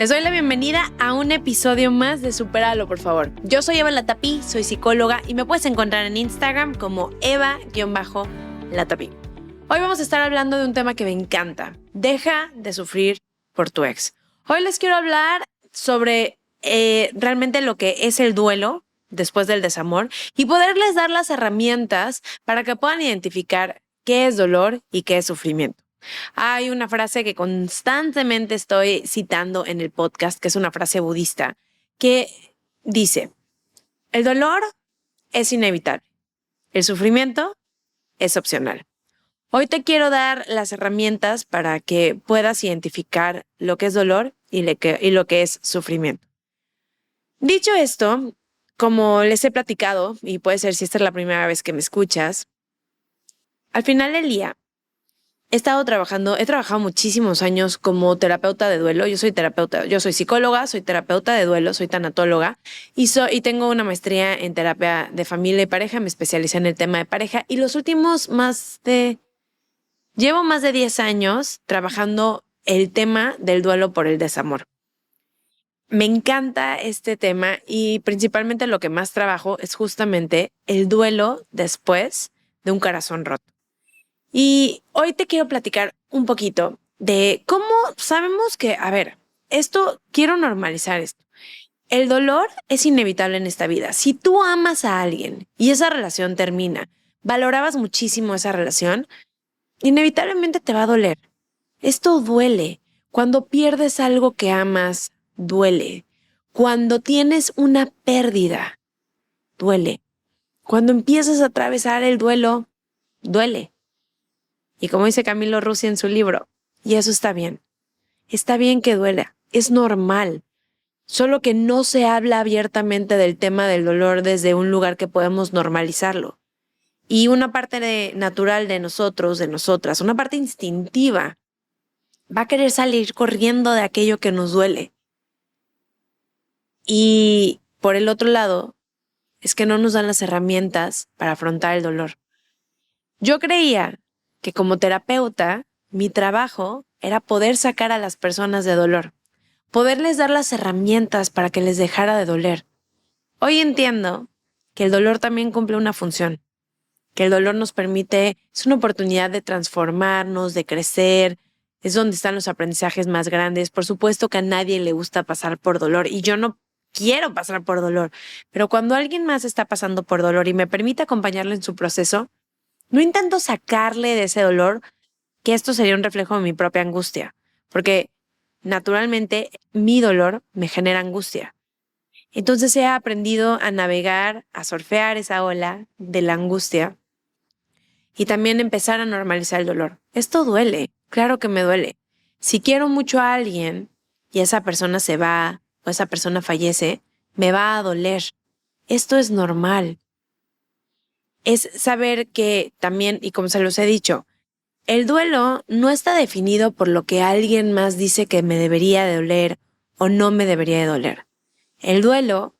Les doy la bienvenida a un episodio más de Supéralo, por favor. Yo soy Eva Latapí, soy psicóloga y me puedes encontrar en Instagram como Eva-Latapí. Hoy vamos a estar hablando de un tema que me encanta. Deja de sufrir por tu ex. Hoy les quiero hablar sobre realmente lo que es el duelo después del desamor y poderles dar las herramientas para que puedan identificar qué es dolor y qué es sufrimiento. Hay una frase que constantemente estoy citando en el podcast, que es una frase budista, que dice: el dolor es inevitable, el sufrimiento es opcional. Hoy te quiero dar las herramientas para que puedas identificar lo que es dolor y lo que es sufrimiento. Dicho esto, como les he platicado, y puede ser si esta es la primera vez que me escuchas, al final del día, he trabajado muchísimos años como terapeuta de duelo. Yo soy psicóloga, soy terapeuta de duelo, soy tanatóloga y tengo una maestría en terapia de familia y pareja. Me especialicé en el tema de pareja y llevo más de 10 años trabajando el tema del duelo por el desamor. Me encanta este tema y principalmente lo que más trabajo es justamente el duelo después de un corazón roto. Y hoy te quiero platicar un poquito de cómo sabemos que, quiero normalizar esto. El dolor es inevitable en esta vida. Si tú amas a alguien y esa relación termina, valorabas muchísimo esa relación, inevitablemente te va a doler. Esto duele. Cuando pierdes algo que amas, duele. Cuando tienes una pérdida, duele. Cuando empiezas a atravesar el duelo, duele. Y como dice Camilo Rusi en su libro, y eso está bien. Está bien que duela, es normal. Solo que no se habla abiertamente del tema del dolor desde un lugar que podemos normalizarlo. Y una parte natural de nosotros, de nosotras, una parte instintiva, va a querer salir corriendo de aquello que nos duele. Y por el otro lado, es que no nos dan las herramientas para afrontar el dolor. Yo creía que como terapeuta, mi trabajo era poder sacar a las personas de dolor, poderles dar las herramientas para que les dejara de doler. Hoy entiendo que el dolor también cumple una función, que el dolor nos permite, es una oportunidad de transformarnos, de crecer, es donde están los aprendizajes más grandes. Por supuesto que a nadie le gusta pasar por dolor y yo no quiero pasar por dolor, pero cuando alguien más está pasando por dolor y me permite acompañarlo en su proceso, no intento sacarle de ese dolor, que esto sería un reflejo de mi propia angustia, porque naturalmente mi dolor me genera angustia. Entonces he aprendido a navegar, a surfear esa ola de la angustia y también empezar a normalizar el dolor. Esto duele, claro que me duele. Si quiero mucho a alguien y esa persona se va o esa persona fallece, me va a doler. Esto es normal. Es saber que también, y como se los he dicho, el duelo no está definido por lo que alguien más dice que me debería de doler o no me debería de doler. El duelo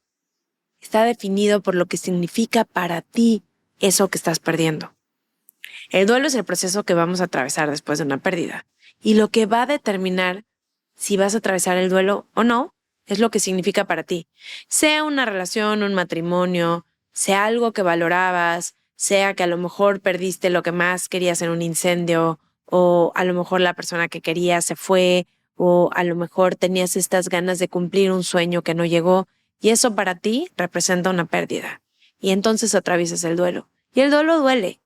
está definido por lo que significa para ti eso que estás perdiendo. El duelo es el proceso que vamos a atravesar después de una pérdida. Y lo que va a determinar si vas a atravesar el duelo o no es lo que significa para ti. Sea una relación, un matrimonio, sea algo que valorabas, sea que a lo mejor perdiste lo que más querías en un incendio, o a lo mejor la persona que querías se fue, o a lo mejor tenías estas ganas de cumplir un sueño que no llegó, y eso para ti representa una pérdida. Y entonces atraviesas el duelo. Y el duelo duele.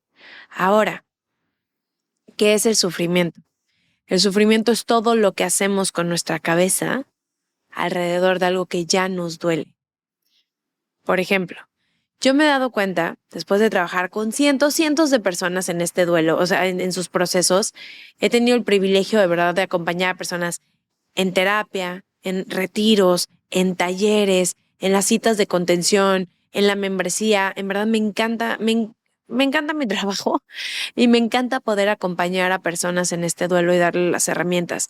Ahora, ¿qué es el sufrimiento? El sufrimiento es todo lo que hacemos con nuestra cabeza alrededor de algo que ya nos duele. Por ejemplo, yo me he dado cuenta, después de trabajar con cientos de personas en este duelo, o sea, en sus procesos, he tenido el privilegio de verdad de acompañar a personas en terapia, en retiros, en talleres, en las citas de contención, en la membresía. En verdad me encanta mi trabajo y me encanta poder acompañar a personas en este duelo y darle las herramientas.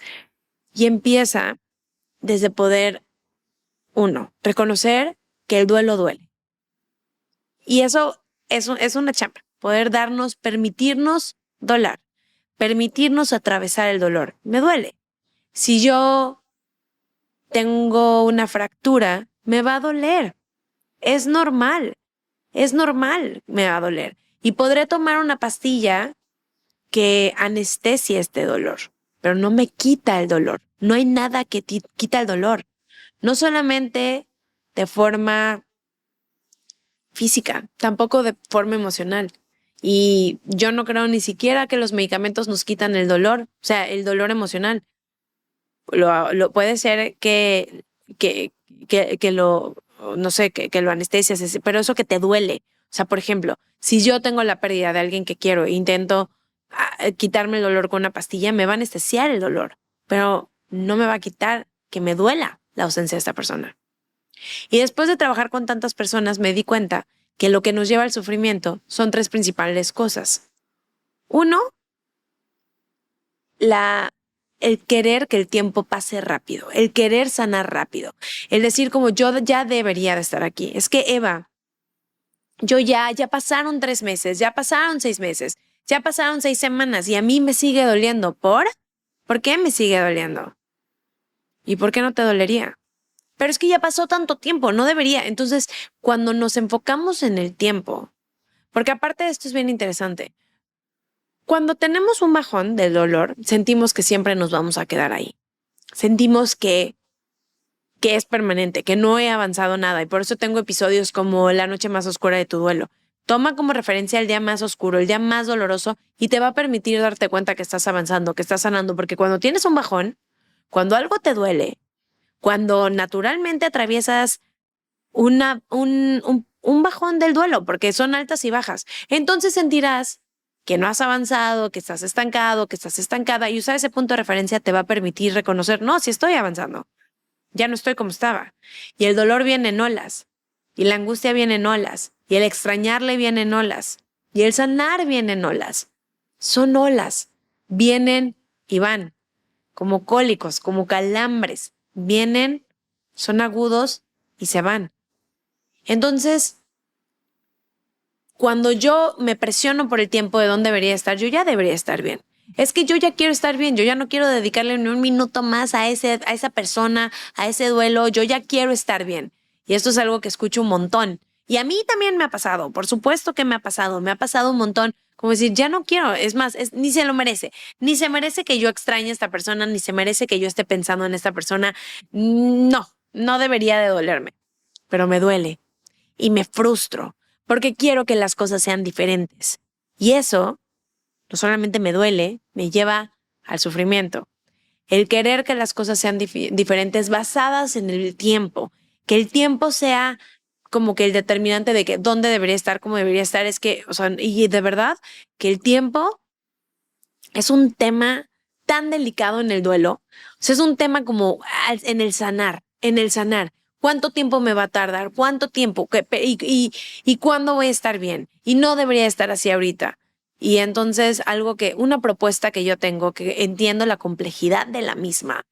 Y empieza desde poder, reconocer que el duelo duele. Y eso es una chamba, poder permitirnos doler, permitirnos atravesar el dolor. Me duele. Si yo tengo una fractura, me va a doler. Es normal, me va a doler. Y podré tomar una pastilla que anestesie este dolor, pero no me quita el dolor. No hay nada que quita el dolor. No solamente de forma física, tampoco de forma emocional. Y yo no creo ni siquiera que los medicamentos nos quitan el dolor, o sea, el dolor emocional. Puede ser que lo, no sé, que lo anestesias, pero eso que te duele. O sea, por ejemplo, si yo tengo la pérdida de alguien que quiero e intento quitarme el dolor con una pastilla, me va a anestesiar el dolor, pero no me va a quitar que me duela la ausencia de esta persona. Y después de trabajar con tantas personas, me di cuenta que lo que nos lleva al sufrimiento son tres principales cosas. Uno, el querer que el tiempo pase rápido, el querer sanar rápido, el decir como yo ya debería de estar aquí. Es que Eva, yo ya pasaron 3 meses, ya pasaron 6 meses, ya pasaron 6 semanas y a mí me sigue doliendo. ¿Por qué me sigue doliendo? ¿Y por qué no te dolería? Pero es que ya pasó tanto tiempo, no debería. Entonces, cuando nos enfocamos en el tiempo, porque aparte de esto es bien interesante, cuando tenemos un bajón del dolor, sentimos que siempre nos vamos a quedar ahí. Sentimos que es permanente, que no he avanzado nada y por eso tengo episodios como La noche más oscura de tu duelo. Toma como referencia el día más oscuro, el día más doloroso y te va a permitir darte cuenta que estás avanzando, que estás sanando, porque cuando tienes un bajón, cuando algo te duele, cuando naturalmente atraviesas un bajón del duelo, porque son altas y bajas, entonces sentirás que no has avanzado, que estás estancado, que estás estancada y usar ese punto de referencia te va a permitir reconocer, no, sí estoy avanzando, ya no estoy como estaba. Y el dolor viene en olas, y la angustia viene en olas, y el extrañarle viene en olas, y el sanar viene en olas. Son olas, vienen y van, como cólicos, como calambres, vienen, son agudos y se van. Entonces, cuando yo me presiono por el tiempo de dónde debería estar, yo ya debería estar bien. Es que yo ya quiero estar bien, yo ya no quiero dedicarle ni un minuto más a esa persona, a ese duelo, yo ya quiero estar bien. Y esto es algo que escucho un montón. Y a mí también me ha pasado, por supuesto que me ha pasado un montón. Como decir, ya no quiero, es más, ni se lo merece, ni se merece que yo extrañe a esta persona, ni se merece que yo esté pensando en esta persona. No, no debería de dolerme, pero me duele y me frustro porque quiero que las cosas sean diferentes. Y eso no solamente me duele, me lleva al sufrimiento. El querer que las cosas sean diferentes basadas en el tiempo, que el tiempo sea como que el determinante de que dónde debería estar, cómo debería estar, es que, o sea, y de verdad que el tiempo es un tema tan delicado en el duelo, o sea, es un tema como en el sanar, ¿Cuánto tiempo me va a tardar? ¿Cuánto tiempo? ¿Y cuándo voy a estar bien? Y no debería estar así ahorita. Y entonces una propuesta que yo tengo, que entiendo la complejidad de la misma,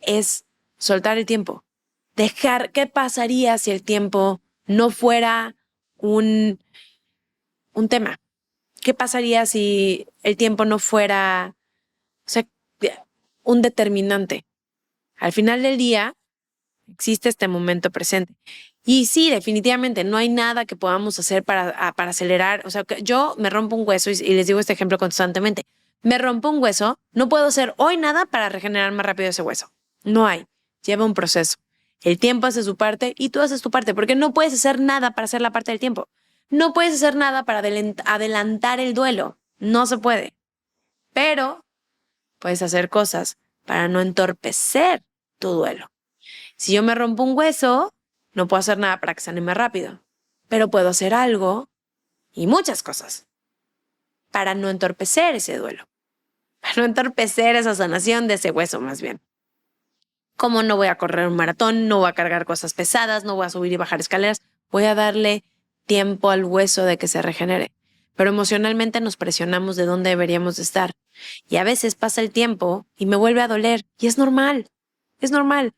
es soltar el tiempo. ¿Qué pasaría si el tiempo no fuera un tema? ¿Qué pasaría si el tiempo no fuera, o sea, un determinante? Al final del día, existe este momento presente. Y sí, definitivamente, no hay nada que podamos hacer para acelerar. O sea, yo me rompo un hueso y les digo este ejemplo constantemente. Me rompo un hueso, no puedo hacer hoy nada para regenerar más rápido ese hueso. No hay. Lleva un proceso. El tiempo hace su parte y tú haces tu parte, porque no puedes hacer nada para hacer la parte del tiempo. No puedes hacer nada para adelantar el duelo. No se puede. Pero puedes hacer cosas para no entorpecer tu duelo. Si yo me rompo un hueso, no puedo hacer nada para que se anime rápido, pero puedo hacer algo y muchas cosas para no entorpecer ese duelo, para no entorpecer esa sanación de ese hueso más bien. Como no voy a correr un maratón, no voy a cargar cosas pesadas, no voy a subir y bajar escaleras, voy a darle tiempo al hueso de que se regenere. Pero emocionalmente nos presionamos de dónde deberíamos de estar. Y a veces pasa el tiempo y me vuelve a doler. Y es normal, es normal.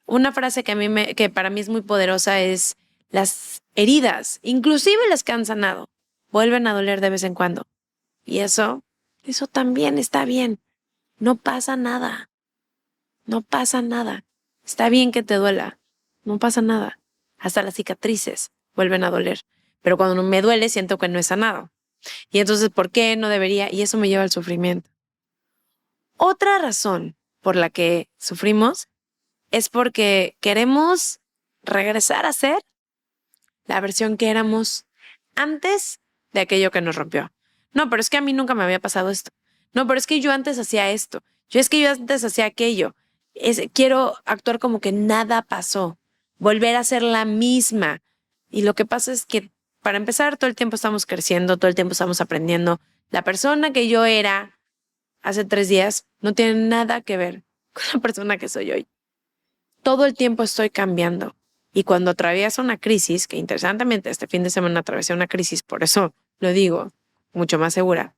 Una frase que para mí es muy poderosa es: las heridas, inclusive las que han sanado, vuelven a doler de vez en cuando. Y eso también está bien. No pasa nada. No pasa nada. Está bien que te duela, no pasa nada. Hasta las cicatrices vuelven a doler. Pero cuando me duele siento que no he sanado. Y entonces, ¿por qué no debería? Y eso me lleva al sufrimiento. Otra razón por la que sufrimos es porque queremos regresar a ser la versión que éramos antes de aquello que nos rompió. No, pero es que a mí nunca me había pasado esto. No, pero es que yo antes hacía esto. Yo antes hacía aquello. Quiero actuar como que nada pasó. Volver a ser la misma. Y lo que pasa es que, para empezar, todo el tiempo estamos creciendo, todo el tiempo estamos aprendiendo. La persona que yo era hace 3 días no tiene nada que ver con la persona que soy hoy. Todo el tiempo estoy cambiando. Y cuando atravieso una crisis, que interesantemente este fin de semana atravesé una crisis, por eso lo digo, mucho más segura.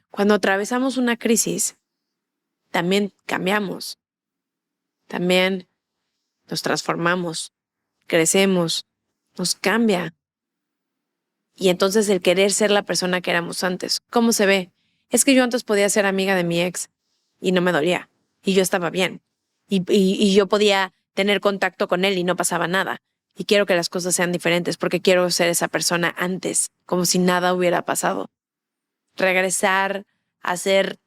Cuando atravesamos una crisis, también cambiamos, también nos transformamos, crecemos, nos cambia. Y entonces el querer ser la persona que éramos antes, ¿cómo se ve? Es que yo antes podía ser amiga de mi ex y no me dolía y yo estaba bien y yo podía tener contacto con él y no pasaba nada. Y quiero que las cosas sean diferentes porque quiero ser esa persona antes, como si nada hubiera pasado. Regresar a ser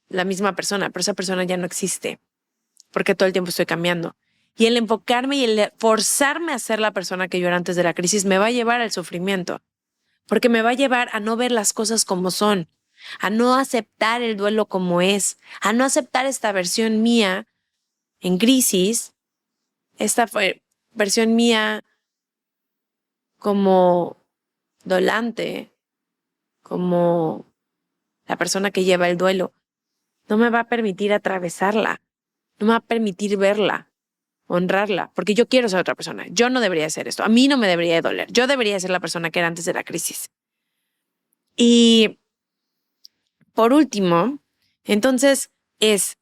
la misma persona, pero esa persona ya no existe porque todo el tiempo estoy cambiando. Y el enfocarme y el forzarme a ser la persona que yo era antes de la crisis me va a llevar al sufrimiento, porque me va a llevar a no ver las cosas como son, a no aceptar el duelo como es, a no aceptar esta versión mía en crisis, esta versión mía como dolante, como la persona que lleva el duelo. No me va a permitir atravesarla, no me va a permitir verla, honrarla, porque yo quiero ser otra persona. Yo no debería hacer esto, a mí no me debería de doler, yo debería ser la persona que era antes de la crisis. Y por último, entonces es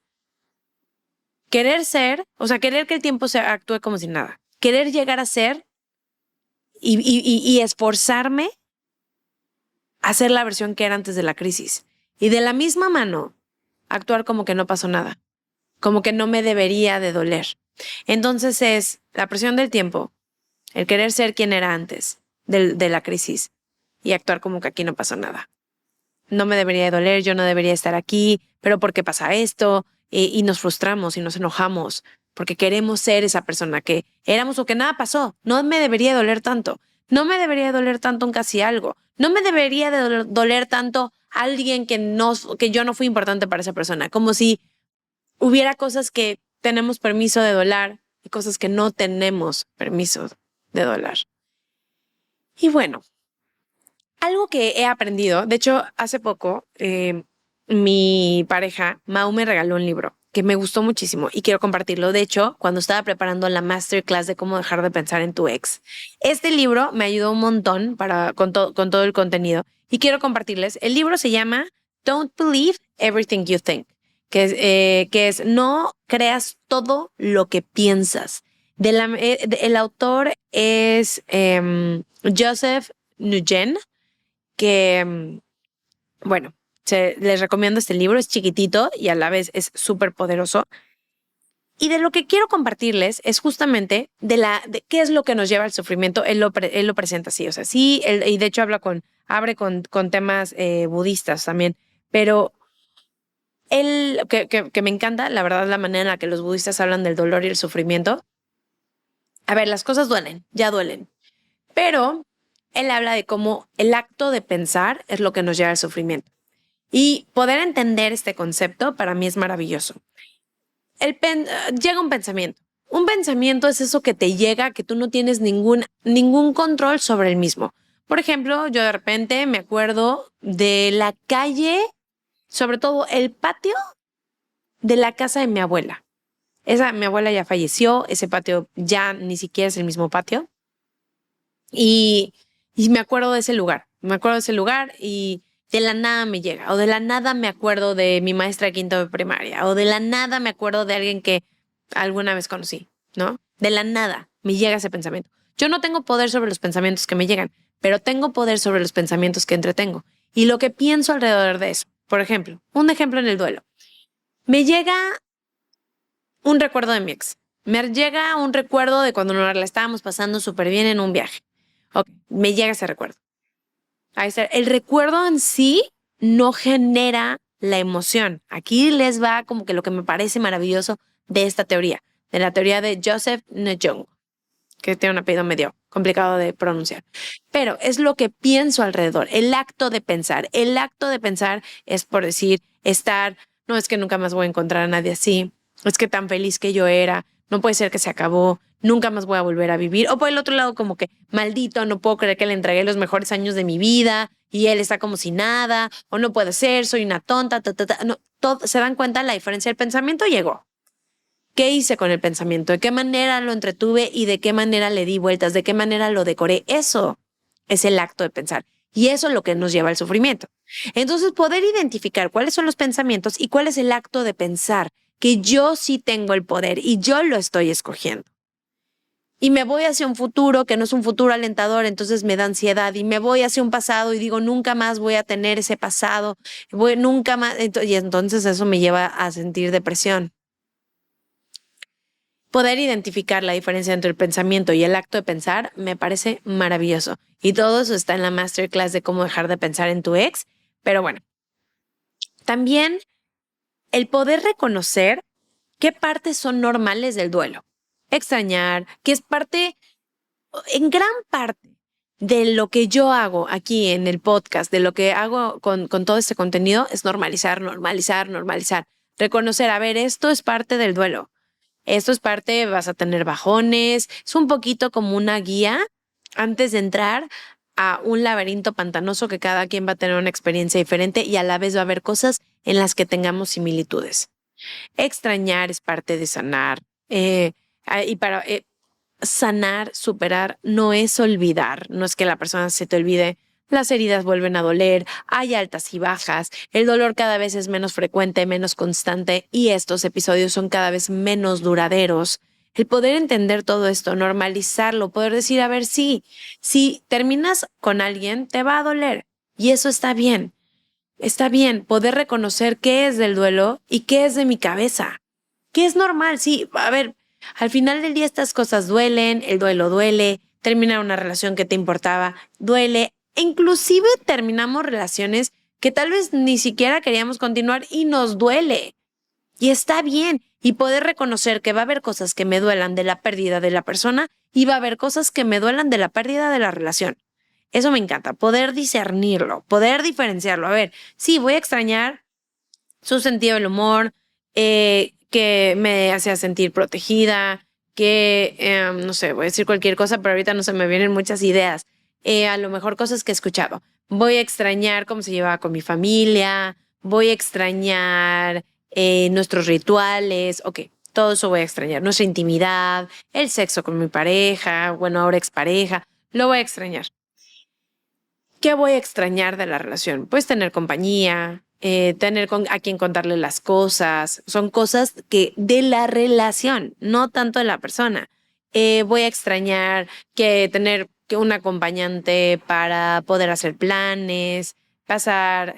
querer ser, o sea, querer que el tiempo se actúe como si nada, querer llegar a ser y esforzarme a ser la versión que era antes de la crisis. Y de la misma mano, actuar como que no pasó nada, como que no me debería de doler. Entonces es la presión del tiempo, el querer ser quien era antes de la crisis y actuar como que aquí no pasó nada. No me debería de doler, yo no debería estar aquí, pero ¿por qué pasa esto? Y nos frustramos y nos enojamos porque queremos ser esa persona que éramos o que nada pasó. No me debería doler tanto. No me debería doler tanto un casi algo. No me debería de doler tanto alguien que yo no fui importante para esa persona. Como si hubiera cosas que tenemos permiso de doler y cosas que no tenemos permiso de doler. Y bueno, algo que he aprendido, de hecho, hace poco mi pareja, Mau, me regaló un libro que me gustó muchísimo y quiero compartirlo. De hecho, cuando estaba preparando la masterclass de cómo dejar de pensar en tu ex, este libro me ayudó un montón con todo el contenido y quiero compartirles. El libro se llama Don't Believe Everything You Think, que es no creas todo lo que piensas. El autor es Joseph Nguyen, que, bueno, les recomiendo este libro, es chiquitito y a la vez es súper poderoso. Y de lo que quiero compartirles es justamente de qué es lo que nos lleva al sufrimiento. Él lo presenta así, o sea, sí, y de hecho abre con temas budistas también, pero que me encanta, la verdad, la manera en la que los budistas hablan del dolor y el sufrimiento. A ver, las cosas duelen, ya duelen, pero él habla de cómo el acto de pensar es lo que nos lleva al sufrimiento. Y poder entender este concepto para mí es maravilloso. Llega un pensamiento. Un pensamiento es eso que te llega, que tú no tienes ningún control sobre el mismo. Por ejemplo, yo de repente me acuerdo de la calle, sobre todo el patio de la casa de mi abuela. Mi abuela ya falleció, ese patio ya ni siquiera es el mismo patio. Y me acuerdo de ese lugar, y de la nada me llega, o de la nada me acuerdo de mi maestra de quinto de primaria, o de la nada me acuerdo de alguien que alguna vez conocí, ¿no? De la nada me llega ese pensamiento. Yo no tengo poder sobre los pensamientos que me llegan, pero tengo poder sobre los pensamientos que entretengo y lo que pienso alrededor de eso. Por ejemplo, un ejemplo en el duelo. Me llega un recuerdo de mi ex. Me llega un recuerdo de cuando nos la estábamos pasando súper bien en un viaje. Ok, me llega ese recuerdo. Ahí está. El recuerdo en sí no genera la emoción. Aquí les va como que lo que me parece maravilloso de esta teoría, de la teoría de Joseph Nejong, que tiene un apellido medio complicado de pronunciar. Pero es lo que pienso alrededor, el acto de pensar. El acto de pensar es por decir, estar, no es que nunca más voy a encontrar a nadie así, es que tan feliz que yo era, no puede ser que se acabó, nunca más voy a volver a vivir. O por el otro lado, como que, maldito, no puedo creer que le entregué los mejores años de mi vida y él está como si nada, o no puede ser, soy una tonta, No, todo, se dan cuenta la diferencia. El pensamiento llegó. ¿Qué hice con el pensamiento? ¿De qué manera lo entretuve y de qué manera le di vueltas? ¿De qué manera lo decoré? Eso es el acto de pensar. Y eso es lo que nos lleva al sufrimiento. Entonces, poder identificar cuáles son los pensamientos y cuál es el acto de pensar, que yo sí tengo el poder y yo lo estoy escogiendo. Y me voy hacia un futuro que no es un futuro alentador, entonces me da ansiedad. Y me voy hacia un pasado y digo, nunca más voy a tener ese pasado, nunca más. Y entonces eso me lleva a sentir depresión. Poder identificar la diferencia entre el pensamiento y el acto de pensar me parece maravilloso. Y todo eso está en la masterclass de cómo dejar de pensar en tu ex. Pero bueno, también el poder reconocer qué partes son normales del duelo. Extrañar, que es parte, en gran parte de lo que yo hago aquí en el podcast, de lo que hago con todo este contenido, es normalizar, normalizar, normalizar. Reconocer, a ver, esto es parte del duelo. Esto es parte, vas a tener bajones, es un poquito como una guía antes de entrar a un laberinto pantanoso que cada quien va a tener una experiencia diferente y a la vez va a haber cosas en las que tengamos similitudes. Extrañar es parte de sanar. Y para sanar, superar, no es olvidar, no es que la persona se te olvide. Las heridas vuelven a doler, hay altas y bajas, el dolor cada vez es menos frecuente, menos constante y estos episodios son cada vez menos duraderos. El poder entender todo esto, normalizarlo, poder decir, a ver, sí, si terminas con alguien, te va a doler y eso está bien. Está bien poder reconocer qué es del duelo y qué es de mi cabeza. Que es normal, sí. A ver, al final del día estas cosas duelen, el duelo duele, terminar una relación que te importaba duele, e inclusive terminamos relaciones que tal vez ni siquiera queríamos continuar y nos duele. Y está bien. Y poder reconocer que va a haber cosas que me duelan de la pérdida de la persona y va a haber cosas que me duelan de la pérdida de la relación. Eso me encanta, poder discernirlo, poder diferenciarlo. A ver, sí, voy a extrañar su sentido del humor, que me hacía sentir protegida, que, no sé, voy a decir cualquier cosa, pero ahorita no se me vienen muchas ideas. A lo mejor cosas que he escuchado. Voy a extrañar cómo se llevaba con mi familia, voy a extrañar nuestros rituales, ok, todo eso voy a extrañar, nuestra intimidad, el sexo con mi pareja, bueno, ahora expareja, lo voy a extrañar. ¿Qué voy a extrañar de la relación? Pues tener compañía, tener a quien contarle las cosas. Son cosas que de la relación, no tanto de la persona. Voy a extrañar que tener que un acompañante para poder hacer planes, pasar,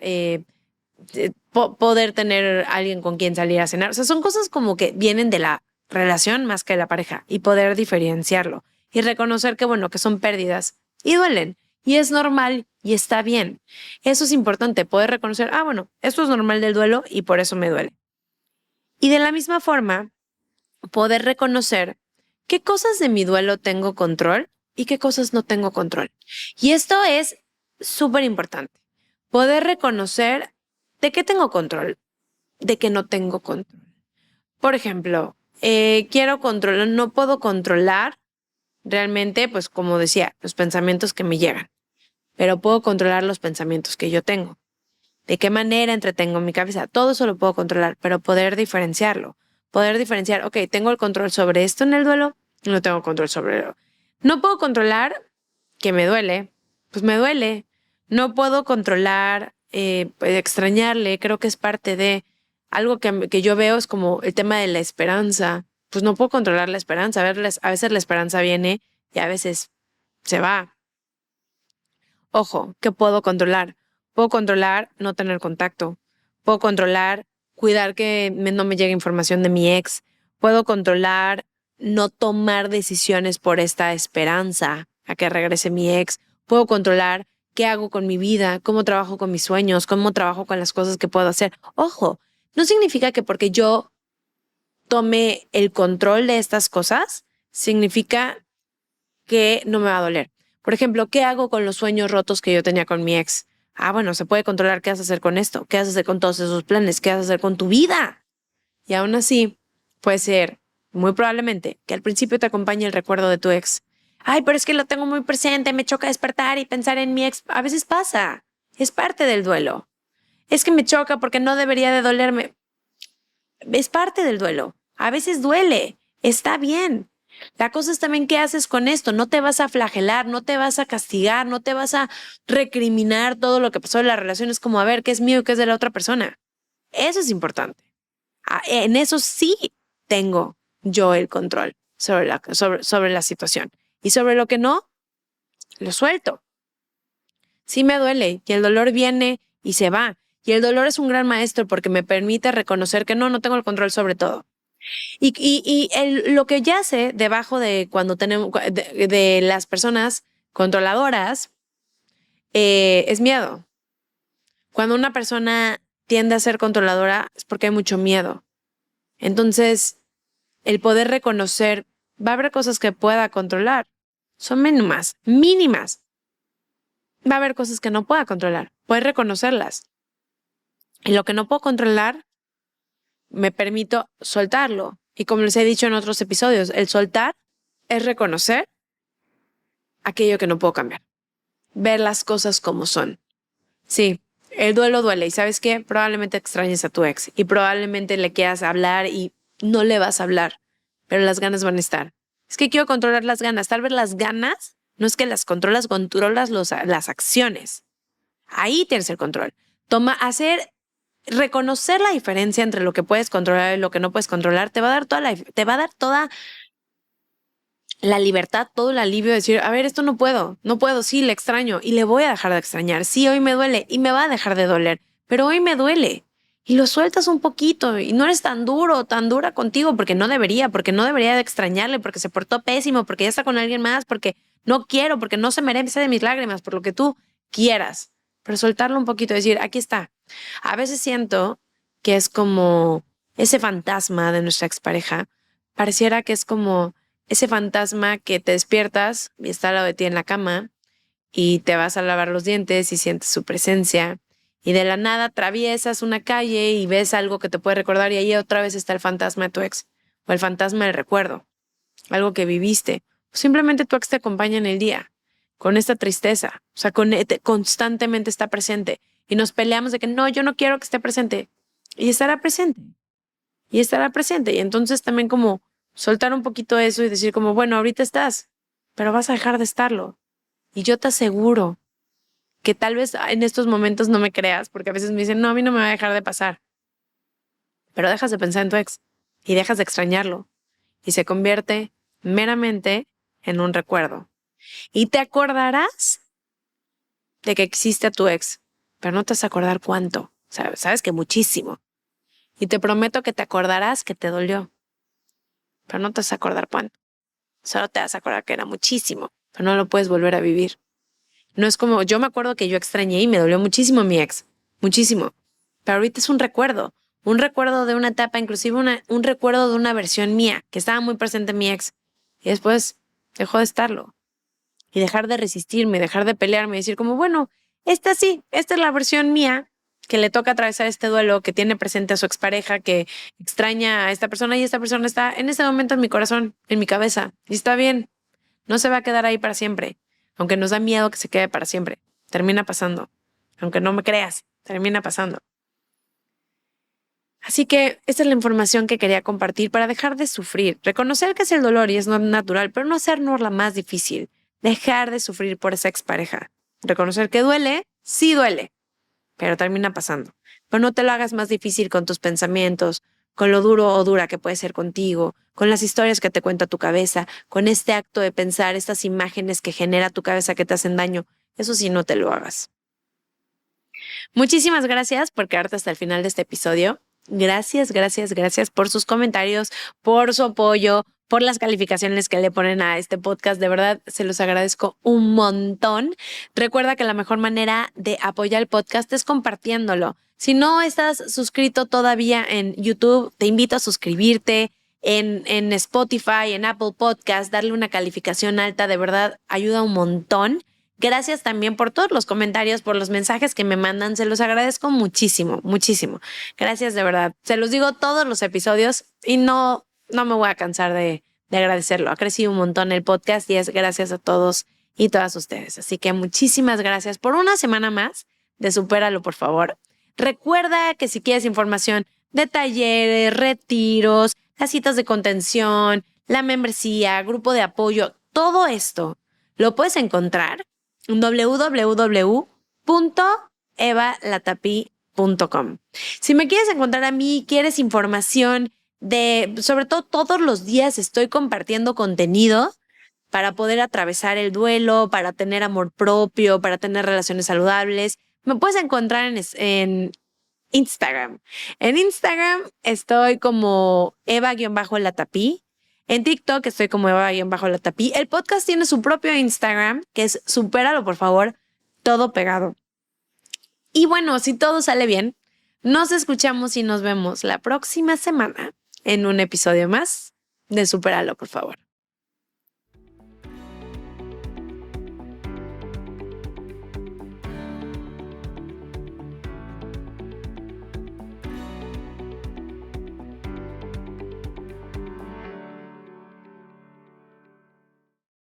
poder tener alguien con quien salir a cenar. O sea, son cosas como que vienen de la relación más que de la pareja y poder diferenciarlo y reconocer que, bueno, que son pérdidas y duelen. Y es normal y está bien. Eso es importante, poder reconocer, bueno, esto es normal del duelo y por eso me duele. Y de la misma forma, poder reconocer qué cosas de mi duelo tengo control y qué cosas no tengo control. Y esto es súper importante. Poder reconocer de qué tengo control, de qué no tengo control. Por ejemplo, quiero controlar, no puedo controlar realmente, pues como decía, los pensamientos que me llegan, pero puedo controlar los pensamientos que yo tengo. ¿De qué manera entretengo mi cabeza? Todo eso lo puedo controlar, pero poder diferenciarlo. Poder diferenciar, ok, tengo el control sobre esto en el duelo, no tengo control sobre ello. No puedo controlar que me duele, pues me duele. No puedo controlar pues, extrañarle, creo que es parte de algo que yo veo es como el tema de la esperanza. Pues no puedo controlar la esperanza. A veces la esperanza viene y a veces se va. Ojo, ¿qué puedo controlar? Puedo controlar no tener contacto. Puedo controlar cuidar que no me llegue información de mi ex. Puedo controlar no tomar decisiones por esta esperanza a que regrese mi ex. Puedo controlar qué hago con mi vida, cómo trabajo con mis sueños, cómo trabajo con las cosas que puedo hacer. Ojo, no significa que porque yo tome el control de estas cosas, significa que no me va a doler. Por ejemplo, ¿qué hago con los sueños rotos que yo tenía con mi ex? Bueno, se puede controlar qué vas a hacer con esto, qué vas a hacer con todos esos planes, qué vas a hacer con tu vida. Y aún así, puede ser, muy probablemente, que al principio te acompañe el recuerdo de tu ex. Ay, pero es que lo tengo muy presente, me choca despertar y pensar en mi ex. A veces pasa, es parte del duelo. Es que me choca porque no debería de dolerme. Es parte del duelo. A veces duele, está bien. La cosa es también qué haces con esto. No te vas a flagelar, no te vas a castigar, no te vas a recriminar todo lo que pasó en la relación. Es como a ver qué es mío y qué es de la otra persona. Eso es importante. En eso sí tengo yo el control sobre la situación. Y sobre lo que no, lo suelto. Sí me duele y el dolor viene y se va. Y el dolor es un gran maestro porque me permite reconocer que no tengo el control sobre todo. Lo que yace debajo de cuando tenemos de las personas controladoras es miedo. Cuando una persona tiende a ser controladora es porque hay mucho miedo. Entonces, el poder reconocer, va a haber cosas que pueda controlar. Son mínimas. Va a haber cosas que no pueda controlar. Puedes reconocerlas. Y lo que no puedo controlar, me permito soltarlo. Y como les he dicho en otros episodios, el soltar es reconocer aquello que no puedo cambiar. Ver las cosas como son. Sí, el duelo duele. ¿Y sabes qué? Probablemente extrañes a tu ex. Y probablemente le quieras hablar y no le vas a hablar. Pero las ganas van a estar. Es que quiero controlar las ganas. Tal vez las ganas no es que las controlas las acciones. Ahí tienes el control. Reconocer la diferencia entre lo que puedes controlar y lo que no puedes controlar te va a dar toda la libertad, todo el alivio de decir, a ver, esto no puedo, sí, le extraño y le voy a dejar de extrañar. Sí, hoy me duele y me va a dejar de doler, pero hoy me duele. Y lo sueltas un poquito y no eres tan duro, tan dura contigo porque no debería de extrañarle, porque se portó pésimo, porque ya está con alguien más, porque no quiero, porque no se merece de mis lágrimas, por lo que tú quieras. Pero soltarlo un poquito, decir, aquí está. A veces siento que es como ese fantasma de nuestra expareja, pareciera que es como ese fantasma que te despiertas y está al lado de ti en la cama y te vas a lavar los dientes y sientes su presencia y de la nada atraviesas una calle y ves algo que te puede recordar y ahí otra vez está el fantasma de tu ex o el fantasma del recuerdo, algo que viviste. O simplemente tu ex te acompaña en el día con esta tristeza, o sea, constantemente está presente y nos peleamos de que no, yo no quiero que esté presente y estará presente y entonces también como soltar un poquito eso y decir como, bueno, ahorita estás, pero vas a dejar de estarlo. Y yo te aseguro que tal vez en estos momentos no me creas, porque a veces me dicen, no, a mí no me va a dejar de pasar. Pero dejas de pensar en tu ex y dejas de extrañarlo y se convierte meramente en un recuerdo. Y te acordarás de que existe a tu ex, pero no te vas a acordar cuánto. Sabes que muchísimo. Y te prometo que te acordarás que te dolió, pero no te vas a acordar cuánto. Solo te vas a acordar que era muchísimo, pero no lo puedes volver a vivir. No es como, yo me acuerdo que yo extrañé y me dolió muchísimo mi ex, muchísimo. Pero ahorita es un recuerdo de una etapa, inclusive un recuerdo de una versión mía, que estaba muy presente en mi ex. Y después dejó de estarlo. Y dejar de resistirme, dejar de pelearme y decir como, bueno, esta es la versión mía que le toca atravesar este duelo, que tiene presente a su expareja, que extraña a esta persona y esta persona está en este momento en mi corazón, en mi cabeza. Y está bien, no se va a quedar ahí para siempre, aunque nos da miedo que se quede para siempre. Termina pasando. Aunque no me creas, termina pasando. Así que esta es la información que quería compartir para dejar de sufrir, reconocer que es el dolor y es natural, pero no hacernos la más difícil, dejar de sufrir por esa expareja. Reconocer que duele, sí duele, pero termina pasando. Pero no te lo hagas más difícil con tus pensamientos, con lo duro o dura que puede ser contigo, con las historias que te cuenta tu cabeza, con este acto de pensar, estas imágenes que genera tu cabeza que te hacen daño. Eso sí, no te lo hagas. Muchísimas gracias por quedarte hasta el final de este episodio. gracias por sus comentarios, por su apoyo, por las calificaciones que le ponen a este podcast. De verdad, se los agradezco un montón. Recuerda que la mejor manera de apoyar el podcast es compartiéndolo. Si no estás suscrito todavía en YouTube, te invito a suscribirte. En Spotify, en Apple Podcast, darle una calificación alta, de verdad ayuda un montón. Gracias también por todos los comentarios, por los mensajes que me mandan. Se los agradezco muchísimo. Gracias de verdad. Se los digo todos los episodios y no me voy a cansar de agradecerlo. Ha crecido un montón el podcast y es gracias a todos y todas ustedes. Así que muchísimas gracias por una semana más de Supéralo, por favor. Recuerda que si quieres información de talleres, retiros, las citas de contención, la membresía, grupo de apoyo, todo esto lo puedes encontrar en www.evalatapi.com. Si me quieres encontrar a mí, quieres información sobre todo todos los días estoy compartiendo contenido para poder atravesar el duelo, para tener amor propio, para tener relaciones saludables, me puedes encontrar en Instagram. En Instagram estoy como Eva-Latapí. En TikTok estoy como Eva-Latapí. El podcast tiene su propio Instagram, que es Supéralo, por favor, todo pegado. Y bueno, si todo sale bien, nos escuchamos y nos vemos la próxima semana en un episodio más de Supéralo, por favor.